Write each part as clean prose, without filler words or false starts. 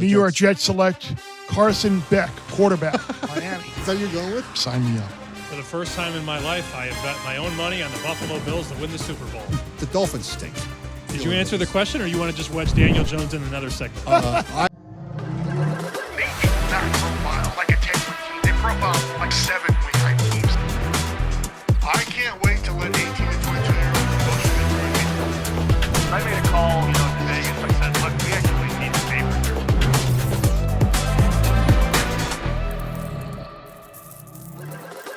New York Jets select Carson Beck, quarterback, Miami. Is that you're going with? Sign me up. For the first time in my life, I have bet my own money on the Buffalo Bills to win the Super Bowl. The Dolphins stink. Did you answer the question, or you want to just wedge Daniel Jones in another segment? They profile like a 10-win team. They profile like 7-win type teams. I can't wait to let 18 and 22-year-olds go through it. I made a call, today. I said, look, we actually need the favorite here.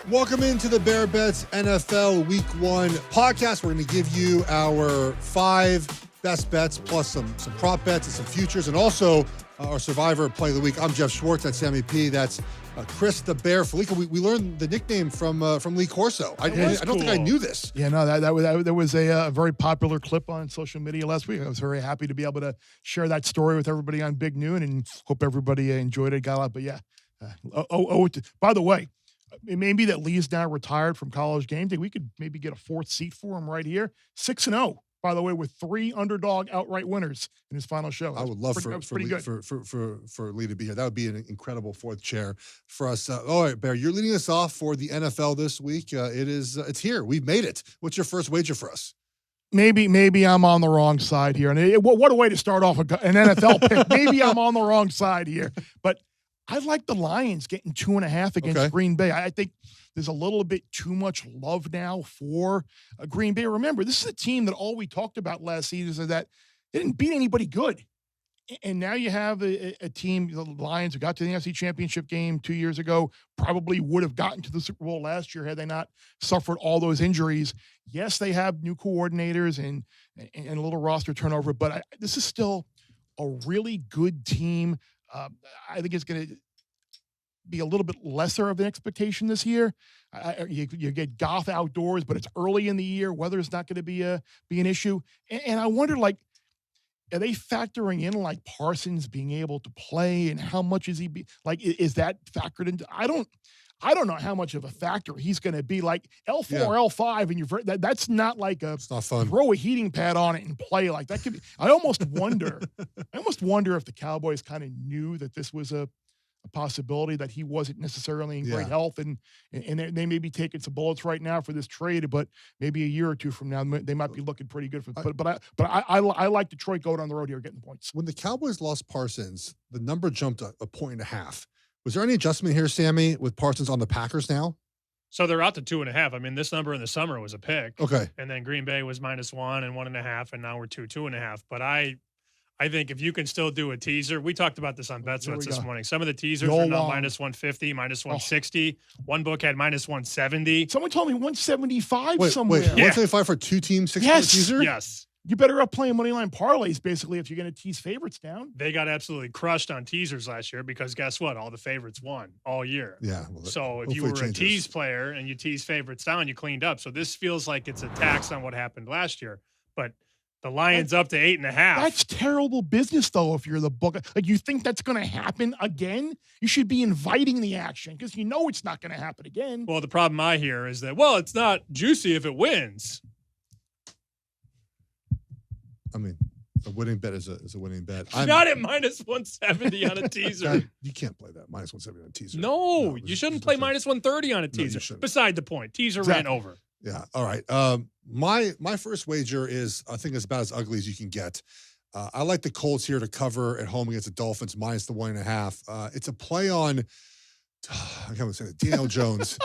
Welcome into the Bear Bets NFL Week 1 podcast. We're going to give you our 5 best bets plus some prop bets and some futures, and also our Survivor Play of the Week. I'm Geoff Schwartz. That's Sammy P. That's Chris the Bear Fallica. We learned the nickname from Lee Corso. I don't think I knew this. Yeah, no, that was a very popular clip on social media last week. I was very happy to be able to share that story with everybody on Big Noon, and hope everybody enjoyed it, got a lot. But yeah, by the way, it may be that Lee's now retired from College Game Day. We could maybe get a 4th seat for him right here. 6-0, by the way, with 3 underdog outright winners in his final show. I would love for Lee to be here. That would be an incredible 4th chair for us. All right, Bear, you're leading us off for the NFL this week. It's here. We've made it. What's your first wager for us? Maybe I'm on the wrong side here. And what a way to start off an NFL pick. Maybe I'm on the wrong side here. But I like the Lions getting 2.5 against Green Bay. I think there's a little bit too much love now for Green Bay. Remember, this is a team that all we talked about last season is that they didn't beat anybody good. And now you have a team, the Lions, who got to the NFC Championship game 2 years ago, probably would have gotten to the Super Bowl last year had they not suffered all those injuries. Yes, they have new coordinators and a little roster turnover, but this is still a really good team. I think it's going to be a little bit lesser of an expectation this year. You get Goff outdoors, but it's early in the year. Weather's not going to be an issue. And I wonder, are they factoring in Parsons being able to play, and how much is he is that factored into? I don't know how much of a factor he's going to be. Like L4, L5, and that's not it's not fun. Throw a heating pad on it and play like that. Could be. I almost wonder if the Cowboys kind of knew that this was a possibility, that he wasn't necessarily in great health, and they may be taking some bullets right now for this trade, but maybe a year or two from now they might be looking pretty good. I like Detroit going on the road here, getting the points. When the Cowboys lost Parsons, the number jumped a 1.5. Was there any adjustment here, Sammy, with Parsons on the Packers now? So they're out to 2.5. I mean, this number in the summer was a pick. Okay. And then Green Bay was -1 and 1.5, and now we're 2.5. But I think if you can still do a teaser, we talked about this on BetSweats this morning. Some of the teasers are now -150, -160. One book had -170. Someone told me 175 somewhere. Wait, 175 for 2 teams, 6 teaser? Yes. You better up playing moneyline parlays, basically, if you're going to tease favorites down. They got absolutely crushed on teasers last year because guess what? All the favorites won all year. Yeah. Well, so if you were a tease player and you tease favorites down, you cleaned up. So this feels like it's a tax on what happened last year. But the Lions up to 8.5. That's terrible business, though, if you're the book. You think that's going to happen again? You should be inviting the action because you know it's not going to happen again. Well, the problem I hear is that, it's not juicy if it wins. I mean, a winning bet is a winning bet. Not at -170 on a teaser. You can't play that -170 on a teaser. No, you shouldn't play -130 on a teaser. Beside the point, teaser ran over. Yeah. All right. My first wager is, I think, as about as ugly as you can get. I like the Colts here to cover at home against the Dolphins -1.5. It's a play on, I can't say Daniel Jones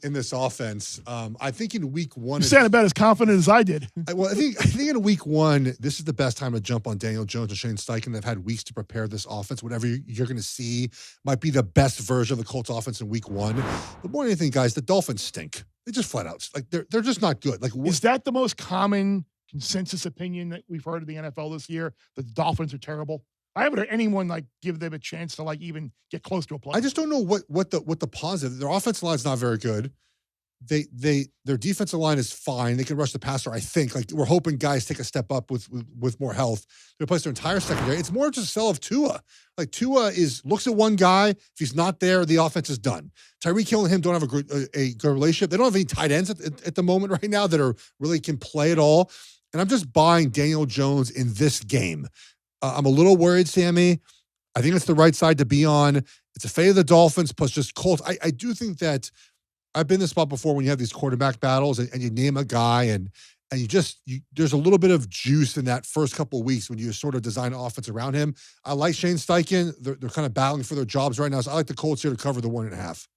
in this offense. I think in week 1, you sound about as confident as I did. I think in week 1, this is the best time to jump on Daniel Jones and Shane Steichen. They've had weeks to prepare this offense. Whatever you're going to see might be the best version of the Colts offense in week 1. But more than anything, guys, the Dolphins stink. They just flat out they're just not good. Is that the most common consensus opinion that we've heard of the NFL this year? That the Dolphins are terrible. I haven't heard anyone give them a chance to even get close to a play. I just don't know what the positive. Their offensive line's not very good. Their defensive line is fine. They can rush the passer, I think. We're hoping guys take a step up with more health. They replace their entire secondary. It's more just a sell of Tua. Tua looks at one guy. If he's not there, the offense is done. Tyreek Hill and him don't have a good relationship. They don't have any tight ends at the moment right now that really can play at all. And I'm just buying Daniel Jones in this game. I'm a little worried, Sammy. I think it's the right side to be on. It's a fate of the Dolphins plus just Colts. I do think that I've been in this spot before when you have these quarterback battles and you name a guy and there's a little bit of juice in that first couple of weeks when you sort of design an offense around him. I like Shane Steichen. They're kind of battling for their jobs right now. So I like the Colts here to cover the 1.5.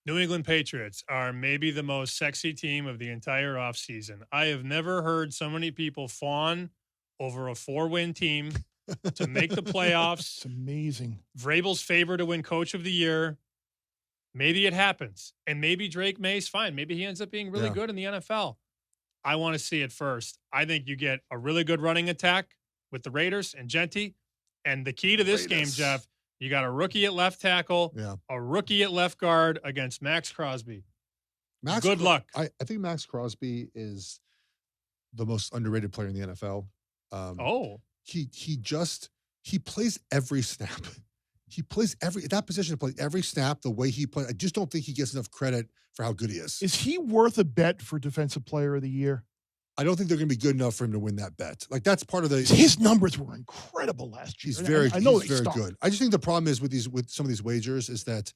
New England Patriots are maybe the most sexy team of the entire offseason. I have never heard so many people fawn over a 4-win team to make the playoffs. It's amazing. Vrabel's favorite to win Coach of the Year. Maybe it happens. And maybe Drake May's fine. Maybe he ends up being really good in the NFL. I want to see it first. I think you get a really good running attack with the Raiders and Genty. And the key to this game, Jeff, you got a rookie at left tackle, a rookie at left guard against Max Crosby. Good luck. I think Max Crosby is the most underrated player in the NFL. He plays every snap. He plays that position, plays every snap the way he plays. I just don't think he gets enough credit for how good he is. Is he worth a bet for Defensive Player of the Year? I don't think they're going to be good enough for him to win that bet. Like that's part of the. His numbers were incredible last year. He's very good. I just think the problem is with some of these wagers is that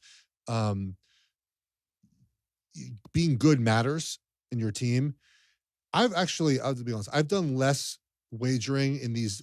being good matters in your team. I'll be honest, I've done less wagering in these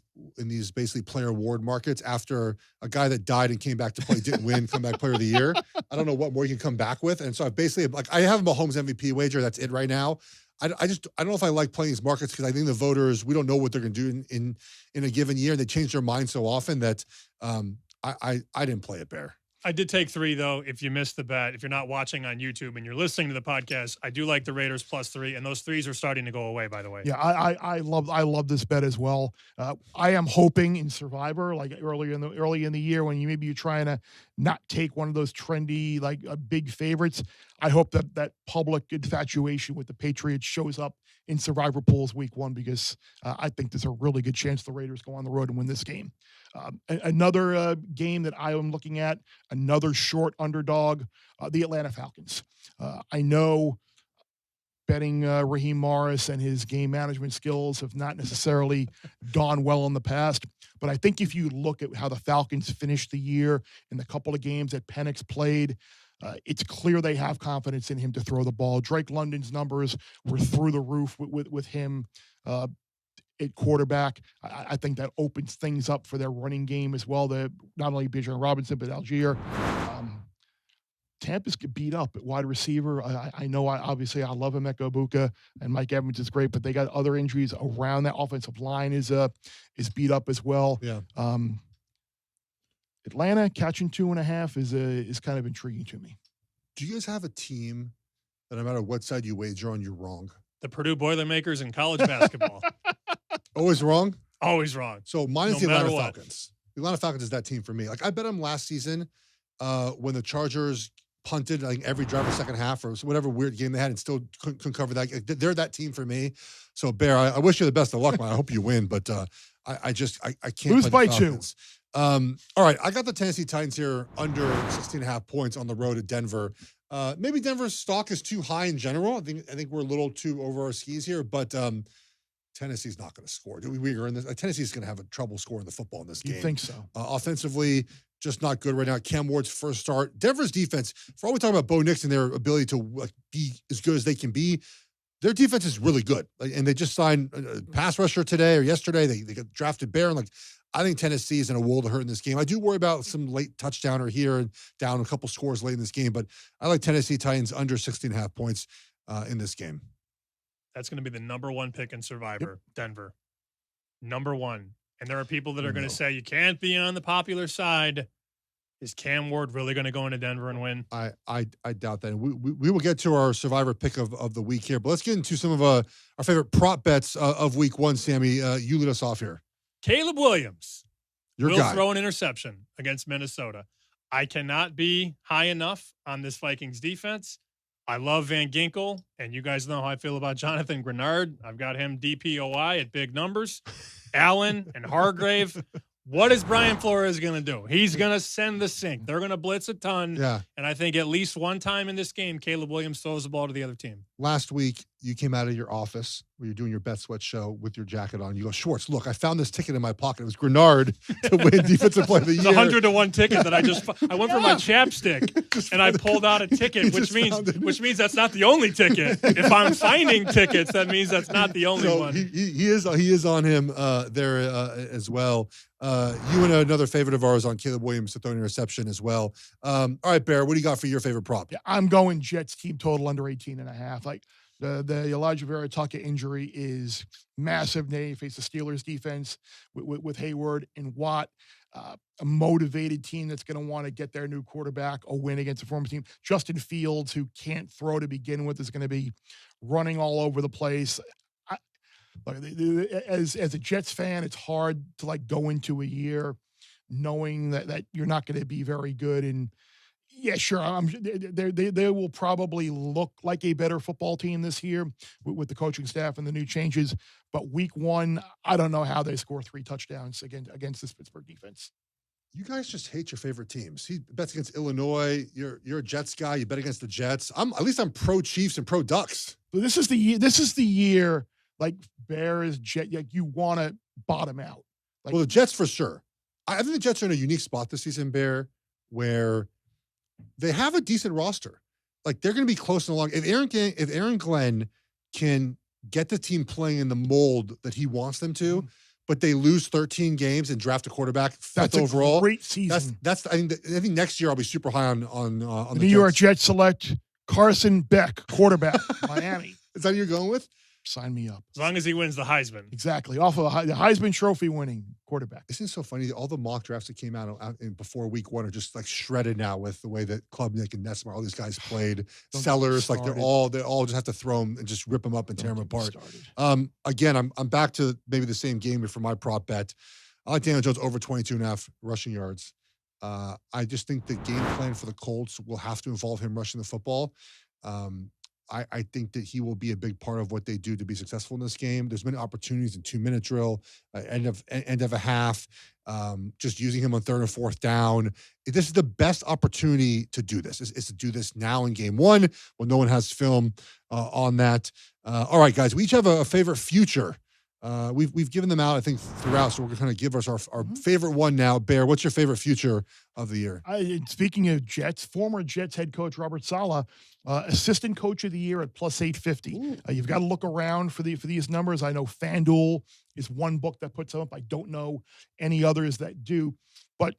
basically player award markets after a guy that died and came back to play didn't win comeback player of the year. I don't know what more you can come back with, and so I basically I have a Mahomes MVP wager. That's it right now. I don't know if I like playing these markets because I think the voters, we don't know what they're going to do in a given year, and they change their mind so often that I didn't play it, Bear. I did take 3, though, if you missed the bet. If you're not watching on YouTube and you're listening to the podcast, I do like the Raiders +3, and those 3s are starting to go away, by the way. Yeah, I love this bet as well. I am hoping in Survivor, like early in the year when you're trying to not take one of those trendy, big favorites. I hope that public infatuation with the Patriots shows up in Survivor pools week 1 because I think there's a really good chance the Raiders go on the road and win this game. Another game that I am looking at, another short underdog, the Atlanta Falcons. I know betting Raheem Morris and his game management skills have not necessarily gone well in the past, but I think if you look at how the Falcons finished the year in the couple of games that Penix played, it's clear they have confidence in him to throw the ball. Drake London's numbers were through the roof with him at quarterback. I think that opens things up for their running game as well. Not only Bijan Robinson, but Algier. Tampa's get beat up at wide receiver. I know, obviously, I love Emeka Egbuka, and Mike Evans is great, but they got other injuries around that offensive line is beat up as well. Yeah. Atlanta catching 2.5 is kind of intriguing to me. Do you guys have a team that no matter what side you wager on, you're wrong? The Purdue Boilermakers in college basketball. Always wrong? Always wrong. So mine is the Atlanta Falcons. The Atlanta Falcons is that team for me. I bet them last season when the Chargers punted, I think, every drive of the second half or whatever weird game they had and still couldn't cover that. They're that team for me. So, Bear, I wish you the best of luck, man. I hope you win, but I can't lose by 2. All right, I got the Tennessee Titans here under 16.5 points on the road at Denver. Maybe Denver's stock is too high in general. I think we're a little too over our skis here, but Tennessee's not going to score. We are in this. Tennessee's going to have a trouble scoring the football in this game. You think so? Offensively, just not good right now. Cam Ward's first start. Denver's defense, for all we talk about Bo Nix and their ability to be as good as they can be, their defense is really good. And they just signed a pass rusher today or yesterday. They got drafted Barron. I think Tennessee is in a world of hurt in this game. I do worry about some late touchdowner here and down a couple scores late in this game, but I like Tennessee Titans under 16.5 points in this game. That's going to be the number 1 pick in Survivor, Denver. Number 1. And there are people that are going to say, you can't be on the popular side. Is Cam Ward really going to go into Denver and win? I doubt that. We will get to our Survivor pick of the week here, but let's get into some of our favorite prop bets of week 1. Sammy, you lead us off here. Caleb Williams will throw an interception against Minnesota. I cannot be high enough on this Vikings defense. I love Van Ginkel, and you guys know how I feel about Jonathan Grenard. I've got him DPOI at big numbers. Allen and Hargrave. What is Brian Flores going to do? He's going to send the sink. They're going to blitz a ton. Yeah. And I think at least one time in this game, Caleb Williams throws the ball to the other team. Last week, you came out of your office where you're doing your Bet Sweat show with your jacket on. You go, Schwartz, look, I found this ticket in my pocket. It was Grenard to win Defensive Player of the Year. It's 100-to-1 ticket that I went for my chapstick and I pulled out a ticket, which means that's not the only ticket. If I'm finding tickets, that means that's not the only one. He is on him there as well. You and another favorite of ours on Caleb Williams to throw an interception as well. All right, Bear, what do you got for your favorite prop? Yeah, I'm going Jets team total under 18.5. Like the Elijah Vera Tucker injury is massive. They face the Steelers defense with Hayward and Watt. A motivated team that's going to want to get their new quarterback a win against a former team. Justin Fields, who can't throw to begin with, is going to be running all over the place. As a Jets fan, it's hard to like go into a year knowing that you're not going to be very good. And yeah, sure, they will probably look like a better football team this year with the coaching staff and the new changes. But week one, I don't know how they score 3 touchdowns against this Pittsburgh defense. You guys just hate your favorite teams. He bets against Illinois. You're a Jets guy. You bet against the Jets. At least I'm pro Chiefs and pro Ducks. So this is the year. Like Bears, like you want to bottom out. Like, well, the Jets for sure. I think the Jets are in a unique spot this season, Bear, where they have a decent roster. Like they're going to be close and along. If Aaron Glenn can get the team playing in the mold that he wants them to, but they lose 13 games and draft a quarterback fifth overall. Great season. I think next year I'll be super high on the New York Jets select Carson Beck, quarterback, Miami. Is that who you're going with? Sign me up. As long as he wins the Heisman. Exactly. Off of the Heisman Trophy winning quarterback. Isn't it so funny? All the mock drafts that came out before week one are just like shredded now with the way that Klubnik and Nessmer, all these guys played. Sellers, like they all just have to throw them and just rip them up and tear them apart. Again, I'm back to maybe the same game for my prop bet. I like Daniel Jones over 22.5 rushing yards. I just think the game plan for the Colts will have to involve him rushing the football. I think that he will be a big part of what they do to be successful in this game. There's many opportunities in 2-minute drill, end of a half, just using him on 3rd and 4th down. This is the best opportunity to do this. Is to do this now in game one when no one has film on that. All right, guys, we each have a favorite future. We've given them out, I think, throughout, so we're going to kind of give us our favorite one now. Bear, what's your favorite future of the year? Speaking of Jets, former Jets head coach Robert Saleh, assistant coach of the year at plus 850. You've got to look around for these numbers. I know FanDuel is one book that puts them up. I don't know any others that do, but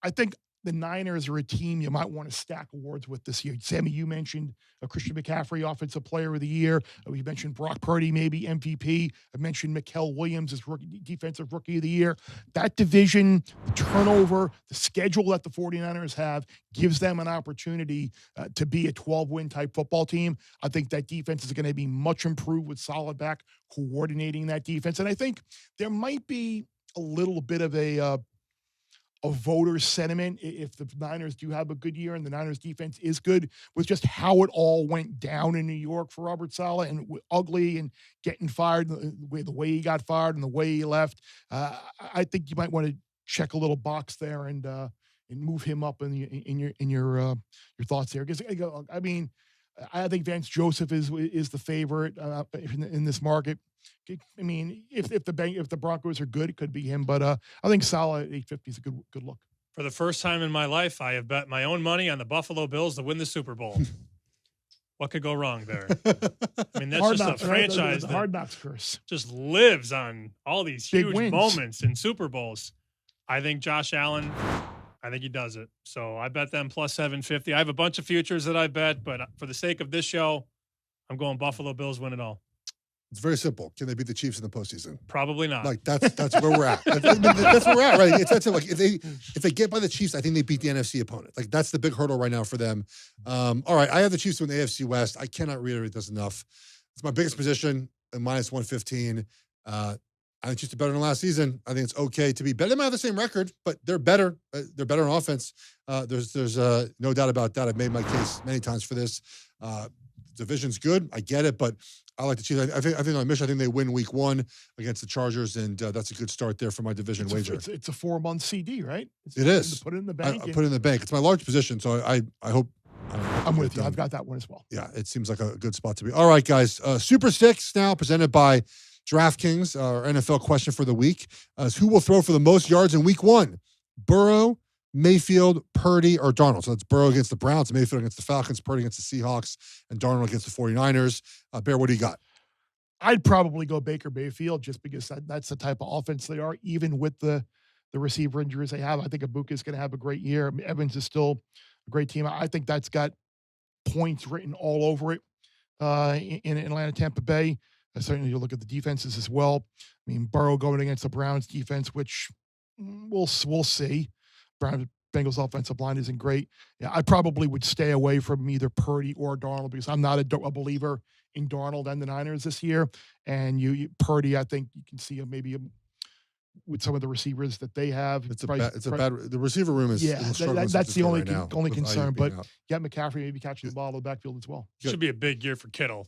I think the Niners are a team you might want to stack awards with this year. Sammy, you mentioned Christian McCaffrey, Offensive Player of the Year. We mentioned Brock Purdy, maybe MVP. I mentioned Mikael Williams as Defensive Rookie of the Year. That division, the turnover, the schedule that the 49ers have gives them an opportunity to be a 12-win type football team. I think that defense is going to be much improved with solid back coordinating that defense. And I think there might be a little bit of a voter sentiment if the Niners do have a good year and the Niners defense is good with just how it all went down in New York for Robert Saleh and ugly and getting fired the way he got fired and the way he left. I think you might want to check a little box there and move him up in your thoughts there. Because I mean, I think Vance Joseph is the favorite in this market. I mean, if the Broncos are good, it could be him. But I think Saleh at 850 is a good look. For the first time in my life, I have bet my own money on the Buffalo Bills to win the Super Bowl. What could go wrong there? I mean, that's just a franchise the Hard Knocks curse. Just lives on all these huge wins. moments in Super Bowls. I think Josh Allen, I think he does it. So I bet them plus 750. I have a bunch of futures that I bet, but for the sake of this show, I'm going Buffalo Bills win it all. It's very simple. Can they beat the Chiefs in the postseason? Probably not. Like that's where we're at. That's where we're at, right? It's that simple. Like if they get by the Chiefs, I think they beat the NFC opponent. Like that's the big hurdle right now for them. All right, I have the Chiefs to win the AFC West. I cannot reiterate this enough. It's my biggest position at minus 115. I think Chiefs are better than last season. I think it's okay to be better. They might have the same record, but they're better. They're better on offense. There's no doubt about that. I've made my case many times for this. Division's good. I get it, but I like the Chiefs. I think on mission, I think they win week one against the Chargers, and that's a good start there for my division wager. It's a 4-month CD, right? It is. Put it in the bank. I put it in the bank. It's my large position, so I hope I'm get with you. done. I've got that one as well. Yeah, it seems like a good spot to be. All right, guys. Super Six now presented by DraftKings. Our NFL question for the week is who will throw for the most yards in week 1? Burrow, Mayfield, Purdy, or Darnold? So that's Burrow against the Browns, Mayfield against the Falcons, Purdy against the Seahawks, and Darnold against the 49ers. Bear, what do you got? I'd probably go Baker Mayfield just because that's the type of offense they are, even with the receiver injuries they have. I think Ibuka is going to have a great year. Evans is still a great team. I think that's got points written all over it in Atlanta, Tampa Bay. Certainly, you look at the defenses as well. I mean, Burrow going against the Browns defense, which we'll see. Bengals offensive line isn't great. Yeah, I probably would stay away from either Purdy or Darnold because I'm not a believer in Darnold and the Niners this year. And Purdy, I think you can see with some of the receivers that they have. The receiver room is that's the only concern. But yeah, McCaffrey maybe catching the ball in the backfield as well. Should be a big year for Kittle,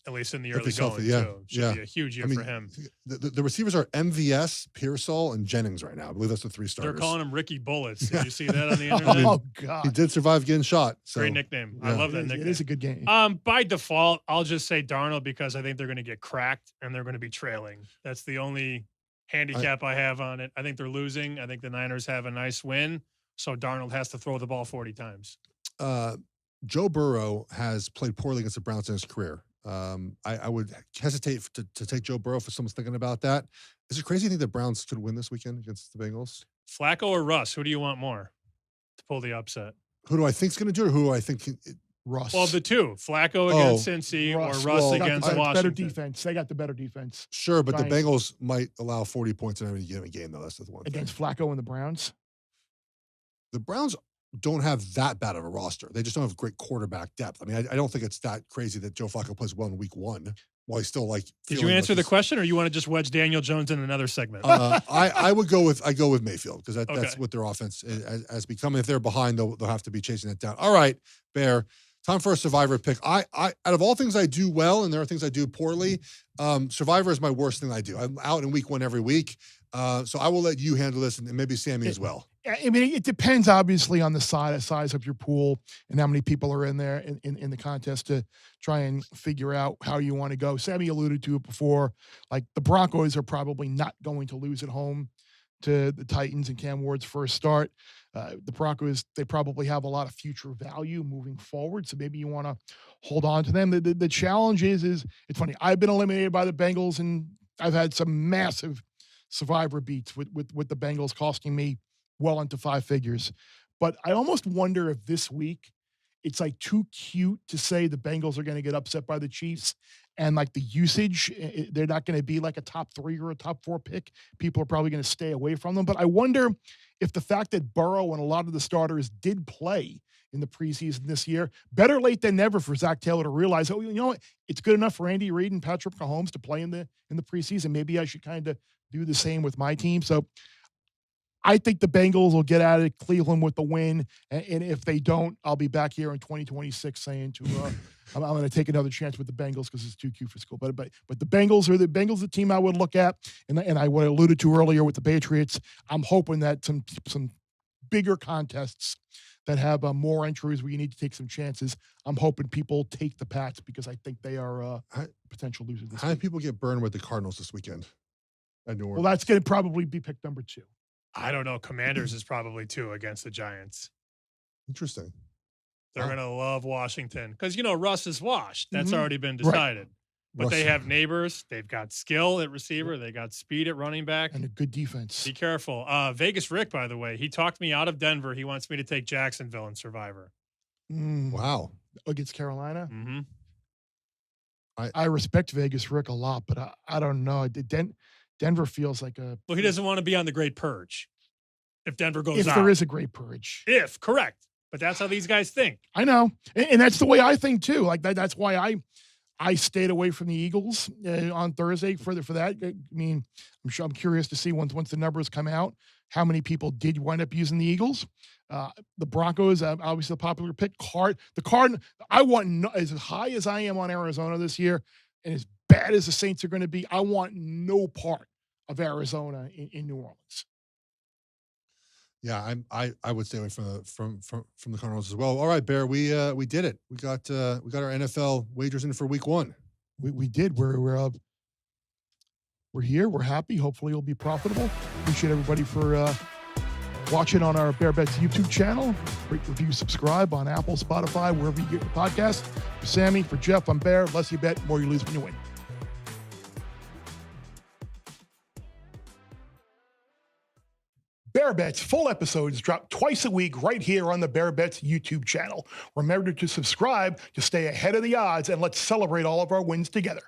at least in the early going. Should be a huge year for him. The receivers are MVS, Pearsall, and Jennings right now. I believe that's the 3 starters. They're calling him Ricky Bullets. Did you see that on the internet? Oh God, he did survive getting shot. So. Great nickname. I love that nickname. It is a good game. By default, I'll just say Darnold because I think they're going to get cracked and they're going to be trailing. That's the only handicap I have on it. I think they're losing. I think the Niners have a nice win, so Darnold has to throw the ball 40 times. Joe Burrow has played poorly against the Browns in his career. I would hesitate to take Joe Burrow if someone's thinking about that. Is it crazy to think the Browns could win this weekend against the Bengals? Flacco or Russ? Who do you want more to pull the upset? Who do I think's going to do it, or who do I think Russ. Well, the two. Flacco against Cincy or Russ against Washington. Better defense. They got the better defense. Sure, but the Bengals might allow 40 points in any given game, though. That's the one against Flacco and the Browns? The Browns don't have that bad of a roster. They just don't have great quarterback depth. I mean, I don't think it's that crazy that Joe Flacco plays well in week 1 while he's still like. Did you answer the question, or you want to just wedge Daniel Jones in another segment? I go with Mayfield because that's what their offense has become. If they're behind, they'll have to be chasing that down. All right, Bear. Time for a Survivor pick. I out of all things I do well, and there are things I do poorly, Survivor is my worst thing I do. I'm out in week 1 every week, so I will let you handle this, and maybe Sammy as well. I mean, it depends obviously on the size of your pool and how many people are in there in the contest to try and figure out how you want to go. Sammy alluded to it before. Like the Broncos are probably not going to lose at home to the Titans and Cam Ward's first start. The Broncos, they probably have a lot of future value moving forward, so maybe you want to hold on to them. The challenge is it's funny. I've been eliminated by the Bengals, and I've had some massive Survivor beats with the Bengals costing me well into 5 figures. But I almost wonder if this week it's like too cute to say the Bengals are going to get upset by the Chiefs, and like the usage, they're not going to be like a top 3 or a top 4 pick. People are probably going to stay away from them. But I wonder if the fact that Burrow and a lot of the starters did play in the preseason this year, better late than never for Zach Taylor to realize, oh, you know what? It's good enough for Andy Reid and Patrick Mahomes to play in the preseason. Maybe I should kind of do the same with my team. So I think the Bengals will get out of Cleveland with the win, and if they don't, I'll be back here in 2026 saying I'm going to take another chance with the Bengals because it's too cute for school. But the Bengals are the team I would look at, and I what I alluded to earlier with the Patriots. I'm hoping that some bigger contests that have more entries where you need to take some chances. I'm hoping people take the Pats because I think they are potential losers. How many people get burned with the Cardinals this weekend? Well, that's going to probably be pick number 2. I don't know. Commanders is probably 2 against the Giants. Interesting. They're going to love Washington because, Russ is washed. That's already been decided. Right. But they have neighbors. They've got skill at receiver. They got speed at running back. And a good defense. Be careful. Vegas Rick, by the way, he talked me out of Denver. He wants me to take Jacksonville in Survivor. Wow. Against Carolina? Mm-hmm. I respect Vegas Rick a lot, but I don't know. Denver feels like Well, he doesn't want to be on the Great Purge if Denver goes out. If there is a Great Purge. Correct. But that's how these guys think. I know. And that's the way I think, too. Like, that's why I stayed away from the Eagles on Thursday for that. I mean, I'm curious to see once the numbers come out, how many people did wind up using the Eagles. The Broncos, obviously the popular pick. The Cardinals, I want as high as I am on Arizona this year, and as bad as the Saints are going to be, I want no part of Arizona in New Orleans. Yeah, I would stay away from the Cardinals as well. All right, Bear, we did it. We got our NFL wagers in for week 1. We did. We're here. We're happy. Hopefully, it'll be profitable. Appreciate everybody for watching on our Bear Bets YouTube channel. Rate, review, subscribe on Apple, Spotify, wherever you get your podcast. For Sammy, for Geoff, I'm Bear. Less you bet, more you lose when you win. Bear Bets full episodes drop twice a week right here on the Bear Bets YouTube channel. Remember to subscribe to stay ahead of the odds, and let's celebrate all of our wins together.